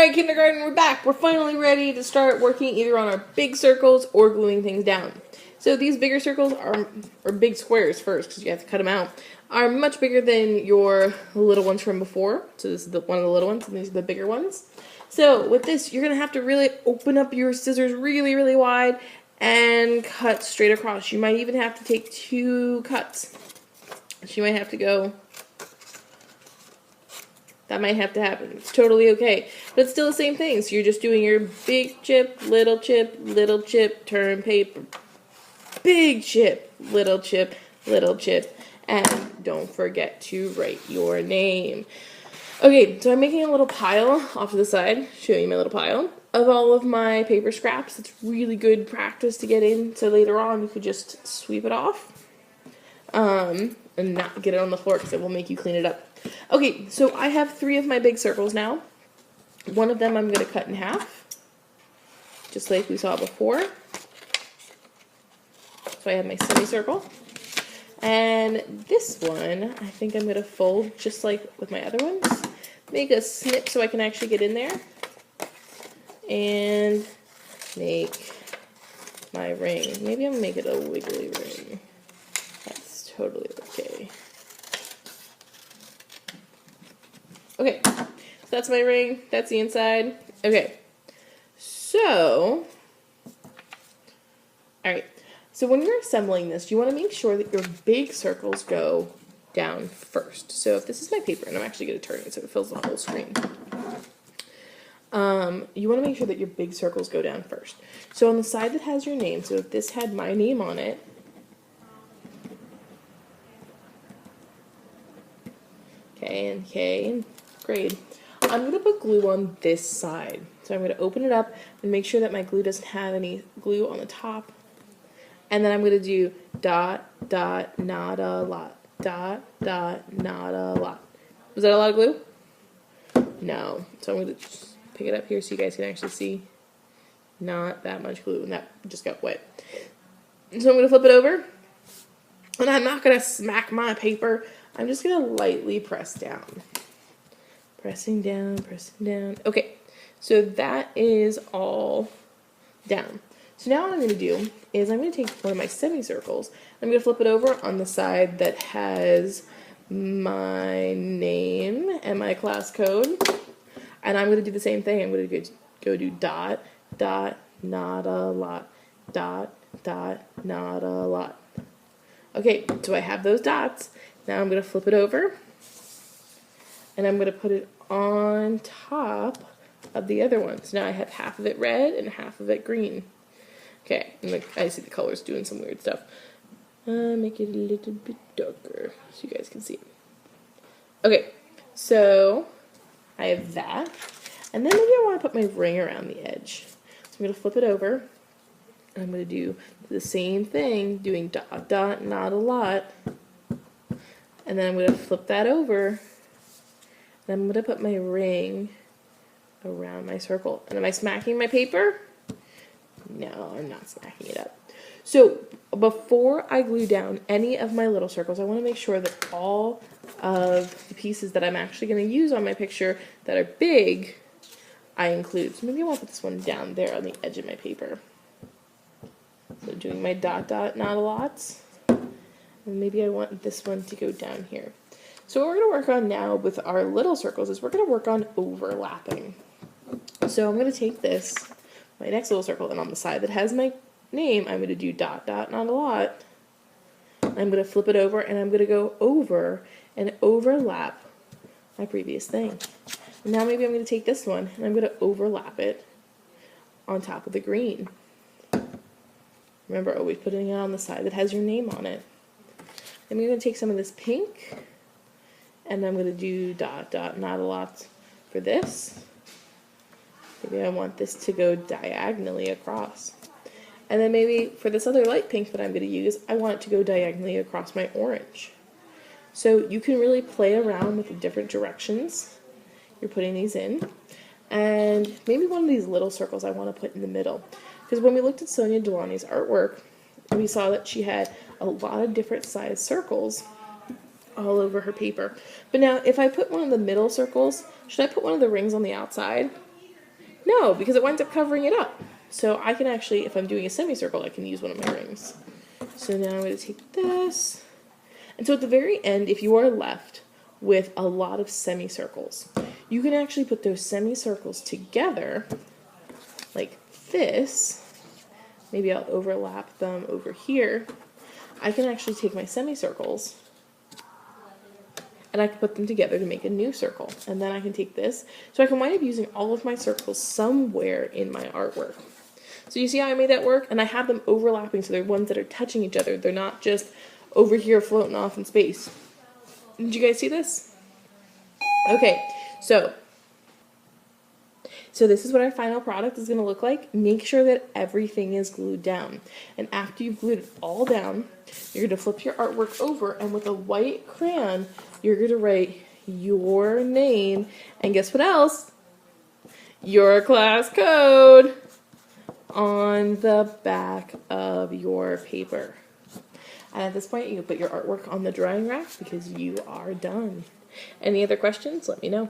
Alright, kindergarten, we're back. We're finally ready to start working either on our big circles or gluing things down. So these bigger circles or big squares first, because you have to cut them out, are much bigger than your little ones from before. So this is one of the little ones, and these are the bigger ones. So with this, you're going to have to really open up your scissors really, really wide and cut straight across. You might even have to take 2 cuts. So you might have to go... That might have to happen. It's totally okay. But it's still the same thing. So you're just doing your big chip, little turn paper. Big chip, little chip, and don't forget to write your name. Okay, so I'm making a little pile off to the side, showing you my little pile, of all of my paper scraps. It's really good practice to get in, so later on you could just sweep it off and not get it on the floor because it will make you clean it up. Okay, so I have 3 of my big circles now. One of them I'm going to cut in half, just like we saw before. So I have my semicircle. And this one, I think I'm going to fold just like with my other ones. Make a snip so I can actually get in there. And make my ring. Maybe I'm going to make it a wiggly ring. That's totally okay. Okay, so that's my ring. That's the inside. Okay, so, alright. So when you're assembling this, you want to make sure that your big circles go down first. So if this is my paper, and I'm actually going to turn it so it fills the whole screen. You want to make sure that your big circles go down first. So on the side that has your name, so if this had my name on it, K and grade, I'm going to put glue on this side. So I'm going to open it up and make sure that my glue doesn't have any glue on the top. And then I'm going to do dot, dot, not a lot. Dot, dot, not a lot. Was that a lot of glue? No. So I'm going to just pick it up here so you guys can actually see. Not that much glue. And that just got wet. So I'm going to flip it over. And I'm not going to smack my paper. I'm just going to lightly press down. Pressing down, pressing down. Okay. So that is all down. So now what I'm going to do is I'm going to take one of my semicircles. I'm going to flip it over on the side that has my name and my class code. And I'm going to do the same thing. I'm going to go do dot, dot, not a lot. Dot, dot, not a lot. Okay, so I have those dots. Now I'm going to flip it over. And I'm going to put it on top of the other one. So now I have half of it red and half of it green. Okay, and I see the colors doing some weird stuff. Make it a little bit darker so you guys can see. Okay, so I have that. And then maybe I want to put my ring around the edge. So I'm going to flip it over. And I'm going to do the same thing, doing dot, dot, not a lot. And then I'm going to flip that over. And I'm going to put my ring around my circle. And am I smacking my paper? No, I'm not smacking it up. So before I glue down any of my little circles, I want to make sure that all of the pieces that I'm actually going to use on my picture that are big, I include. So maybe I want to put this one down there on the edge of my paper. So doing my dot, dot, not a lot. And maybe I want this one to go down here. So what we're going to work on now with our little circles is we're going to work on overlapping. So I'm going to take this, my next little circle, and on the side that has my name, I'm going to do dot, dot, not a lot. I'm going to flip it over, and I'm going to go over and overlap my previous thing. And now maybe I'm going to take this one, and I'm going to overlap it on top of the green. Remember, always putting it on the side that has your name on it. Then I'm going to take some of this pink, and I'm going to do dot, dot, not a lot for this. Maybe I want this to go diagonally across. And then maybe for this other light pink that I'm going to use, I want it to go diagonally across my orange. So you can really play around with the different directions you're putting these in. And maybe one of these little circles I want to put in the middle. Because when we looked at Sonia Delaunay's artwork, we saw that she had a lot of different size circles all over her paper. But now, if I put one of the middle circles, should I put one of the rings on the outside? No, because it winds up covering it up. So I can actually, if I'm doing a semicircle, I can use one of my rings. So now I'm going to take this. And so at the very end, if you are left with a lot of semicircles, you can actually put those semicircles together like this. Maybe I'll overlap them over here. I can actually take my semicircles and I can put them together to make a new circle. And then I can take this. So I can wind up using all of my circles somewhere in my artwork. So you see how I made that work? And I have them overlapping so they're ones that are touching each other. They're not just over here floating off in space. Did you guys see this? Okay, so this is what our final product is going to look like. Make sure that everything is glued down. And after you've glued it all down, you're going to flip your artwork over, and with a white crayon, you're going to write your name, and guess what else? Your class code on the back of your paper. And at this point, you can put your artwork on the drying rack because you are done. Any other questions? Let me know.